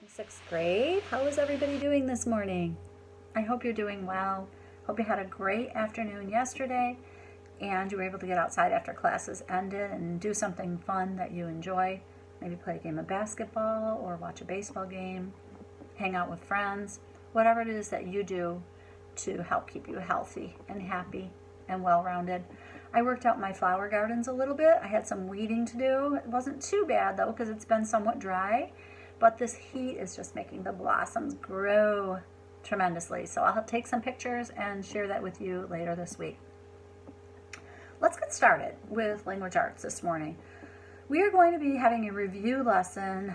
Sixth grade. How is everybody doing this morning? I hope you're doing well. Hope you had a great afternoon yesterday and you were able to get outside after classes ended and do something fun that you enjoy. Maybe play a game of basketball or watch a baseball game, hang out with friends, whatever it is that you do to help keep you healthy and happy and well-rounded. I worked out my flower gardens a little bit. I had some weeding to do. It wasn't too bad though because it's been somewhat dry. But this heat is just making the blossoms grow tremendously. So I'll take some pictures and share that with you later this week. Let's get started with language arts this morning. We are going to be having a review lesson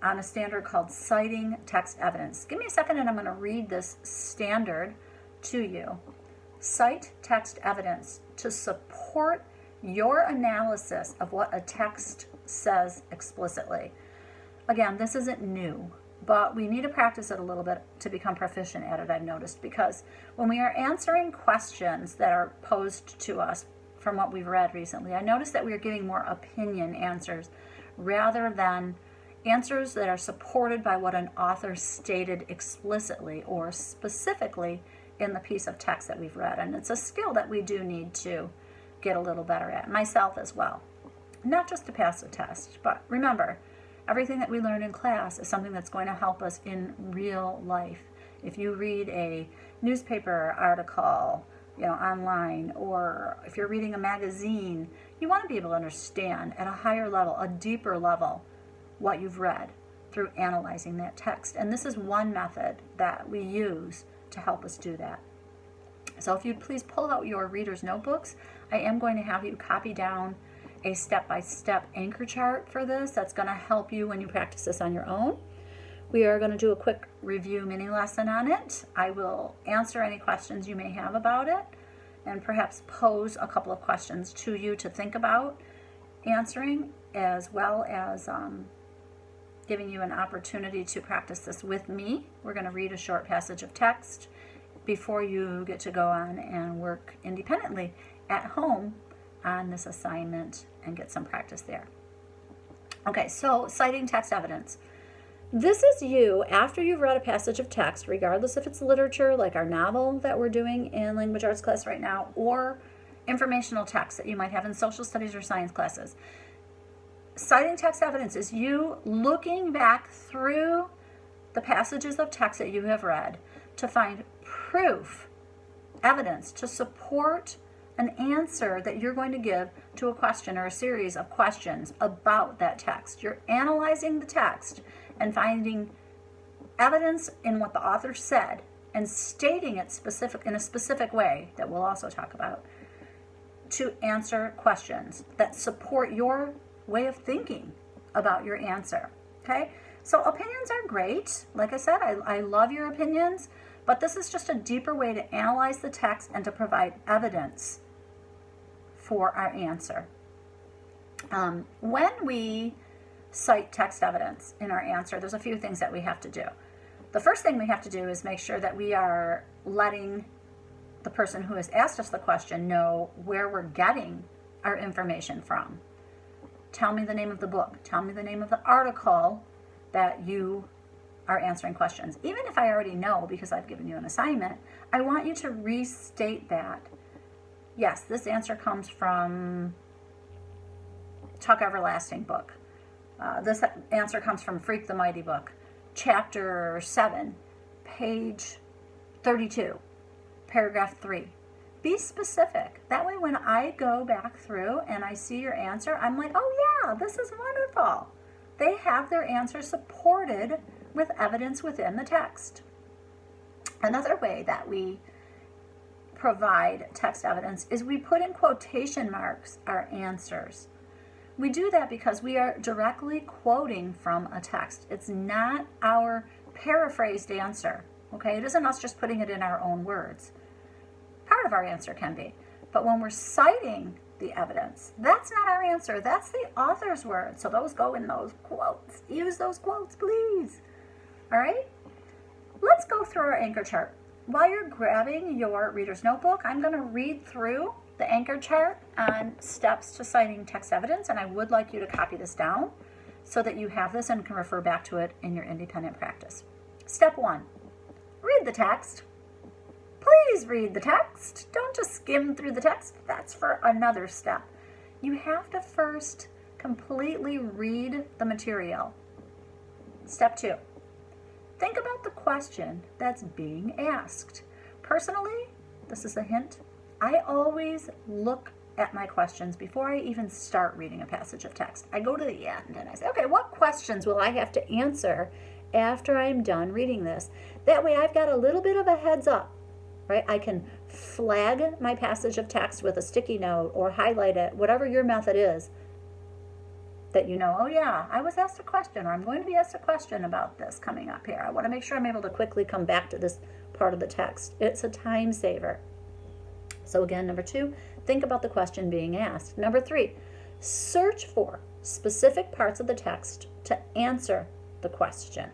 on a standard called Citing Text Evidence. Give me a second and I'm going to read this standard to you. Cite text evidence to support your analysis of what a text says explicitly. Again, this isn't new, but we need to practice it a little bit to become proficient at it, I've noticed, because when we are answering questions that are posed to us from what we've read recently, I noticed that we are giving more opinion answers rather than answers that are supported by what an author stated explicitly or specifically in the piece of text that we've read. And it's a skill that we do need to get a little better at, myself as well. Not just to pass the test, but remember, everything that we learn in class is something that's going to help us in real life. If you read a newspaper article, online, or if you're reading a magazine, you want to be able to understand at a higher level, a deeper level, what you've read through analyzing that text. And this is one method that we use to help us do that. So if you'd please pull out your reader's notebooks, I am going to have you copy down a step-by-step anchor chart for this that's going to help you when you practice this on your own. We are going to do a quick review mini lesson on it. I will answer any questions you may have about it and perhaps pose a couple of questions to you to think about answering, as well as giving you an opportunity to practice this with me. We're going to read a short passage of text before you get to go on and work independently at home on this assignment and get some practice there. Okay, so citing text evidence. This is you after you've read a passage of text, regardless if it's literature like our novel that we're doing in language arts class right now, or informational text that you might have in social studies or science classes. Citing text evidence is you looking back through the passages of text that you have read to find proof, evidence to support an answer that you're going to give to a question or a series of questions about that text. You're analyzing the text and finding evidence in what the author said and stating it in a specific way that we'll also talk about to answer questions that support your way of thinking about your answer. Okay? So opinions are great. Like I said, I love your opinions, but this is just a deeper way to analyze the text and to provide evidence for our answer. When we cite text evidence in our answer, there's a few things that we have to do. The first thing we have to do is make sure that we are letting the person who has asked us the question know where we're getting our information from. Tell me the name of the book. Tell me the name of the article that you are answering questions. Even if I already know because I've given you an assignment, I want you to restate that. Yes, this answer comes from Tuck Everlasting book. This answer comes from Freak the Mighty book, chapter 7, page 32, paragraph 3. Be specific. That way when I go back through and I see your answer, I'm like, oh yeah, this is wonderful. They have their answer supported with evidence within the text. Another way that we provide text evidence is we put in quotation marks our answers. We do that because we are directly quoting from a text. It's not our paraphrased answer, okay? It isn't us just putting it in our own words. Part of our answer can be, but when we're citing the evidence, that's not our answer. That's the author's words. So those go in those quotes. Use those quotes, please. All right? Let's go through our anchor chart. While you're grabbing your reader's notebook, I'm going to read through the anchor chart on steps to citing text evidence, and I would like you to copy this down so that you have this and can refer back to it in your independent practice. Step 1, read the text. Please read the text. Don't just skim through the text. That's for another step. You have to first completely read the material. Step 2, think about the question that's being asked. Personally, this is a hint, I always look at my questions before I even start reading a passage of text. I go to the end and I say, okay, what questions will I have to answer after I'm done reading this? That way I've got a little bit of a heads up, right? I can flag my passage of text with a sticky note or highlight it, whatever your method is, that you know, oh yeah, I was asked a question, or I'm going to be asked a question about this coming up here. I want to make sure I'm able to quickly come back to this part of the text. It's a time saver. So again, number 2, think about the question being asked. Number 3, search for specific parts of the text to answer the question.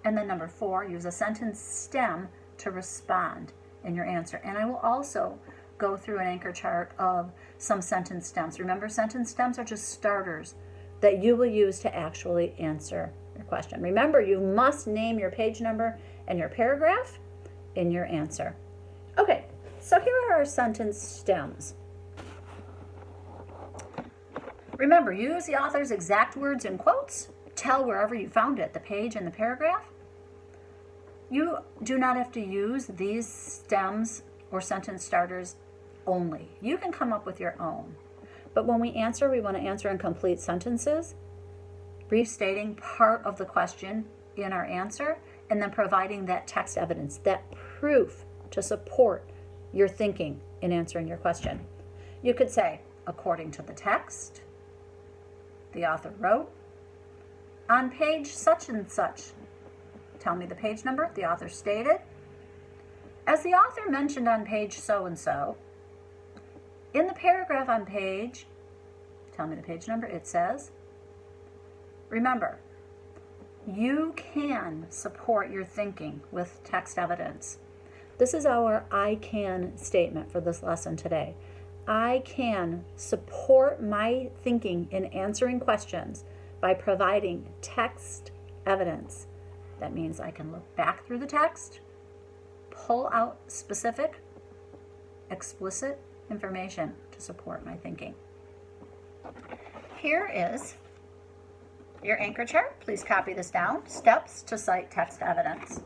And then number 4, use a sentence stem to respond in your answer. And I will also go through an anchor chart of some sentence stems. Remember, sentence stems are just starters that you will use to actually answer your question. Remember, you must name your page number and your paragraph in your answer. Okay, so here are our sentence stems. Remember, use the author's exact words in quotes. Tell wherever you found it, the page and the paragraph. You do not have to use these stems or sentence starters only. You can come up with your own. But when we answer, we want to answer in complete sentences, restating part of the question in our answer, and then providing that text evidence, that proof to support your thinking in answering your question. You could say, according to the text, the author wrote, on page such and such. Tell me the page number, the author stated. As the author mentioned on page so-and-so, in the paragraph on page, tell me the page number, it says. Remember, you can support your thinking with text evidence. This is our I can statement for this lesson today. I can support my thinking in answering questions by providing text evidence. That means I can look back through the text, pull out specific, explicit information to support my thinking. Here is your anchor chart. Please copy this down. Steps to cite text evidence.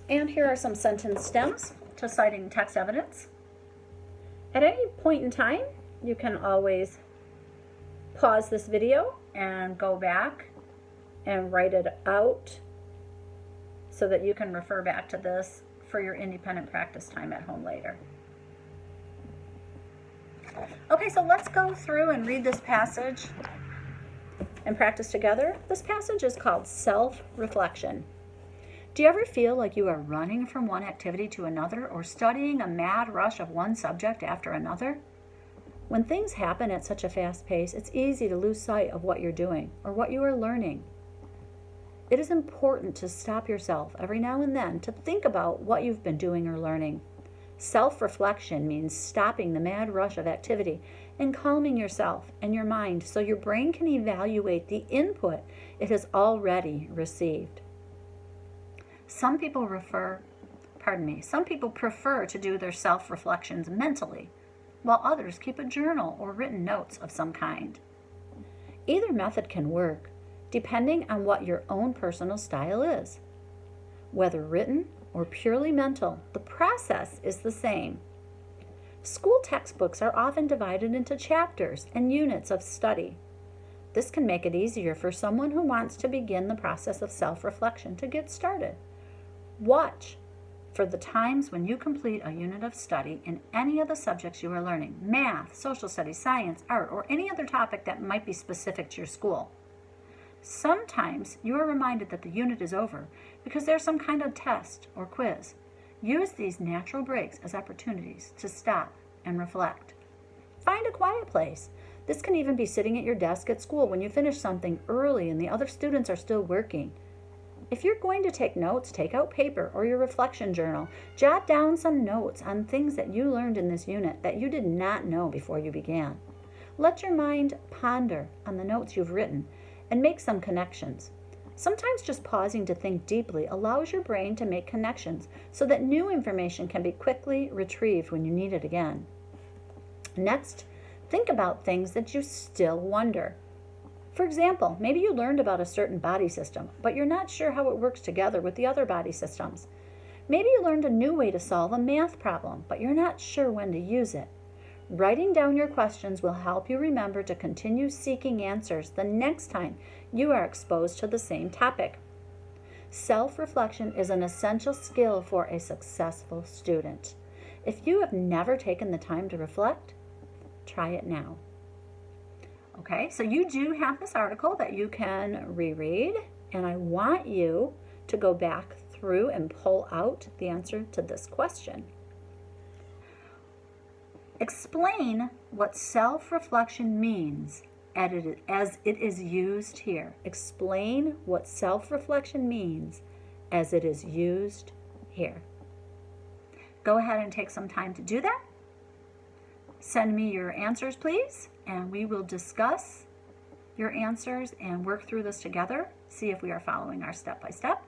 And here are some sentence stems to citing text evidence. At any point in time, you can always pause this video and go back and write it out so that you can refer back to this for your independent practice time at home later. Okay, so let's go through and read this passage and practice together. This passage is called Self-Reflection. Do you ever feel like you are running from one activity to another or studying a mad rush of one subject after another? When things happen at such a fast pace, it's easy to lose sight of what you're doing or what you are learning. It is important to stop yourself every now and then to think about what you've been doing or learning. Self-reflection means stopping the mad rush of activity and calming yourself and your mind so your brain can evaluate the input it has already received. Some people prefer to do their self-reflections mentally, while others keep a journal or written notes of some kind. Either method can work, depending on what your own personal style is. Whether written or purely mental, the process is the same. School textbooks are often divided into chapters and units of study. This can make it easier for someone who wants to begin the process of self-reflection to get started. Watch for the times when you complete a unit of study in any of the subjects you are learning, math, social studies, science, art, or any other topic that might be specific to your school. Sometimes you are reminded that the unit is over because there's some kind of test or quiz. Use these natural breaks as opportunities to stop and reflect. Find a quiet place. This can even be sitting at your desk at school when you finish something early and the other students are still working. If you're going to take notes, take out paper or your reflection journal. Jot down some notes on things that you learned in this unit that you did not know before you began. Let your mind ponder on the notes you've written and make some connections. Sometimes just pausing to think deeply allows your brain to make connections so that new information can be quickly retrieved when you need it again. Next, think about things that you still wonder. For example, maybe you learned about a certain body system, but you're not sure how it works together with the other body systems. Maybe you learned a new way to solve a math problem, but you're not sure when to use it. Writing down your questions will help you remember to continue seeking answers the next time you are exposed to the same topic. Self-reflection is an essential skill for a successful student. If you have never taken the time to reflect, try it now. Okay, so you do have this article that you can reread, and I want you to go back through and pull out the answer to this question. Explain what self-reflection means as it is used here. Explain what self-reflection means as it is used here. Go ahead and take some time to do that. Send me your answers, please, and we will discuss your answers and work through this together, see if we are following our step-by-step.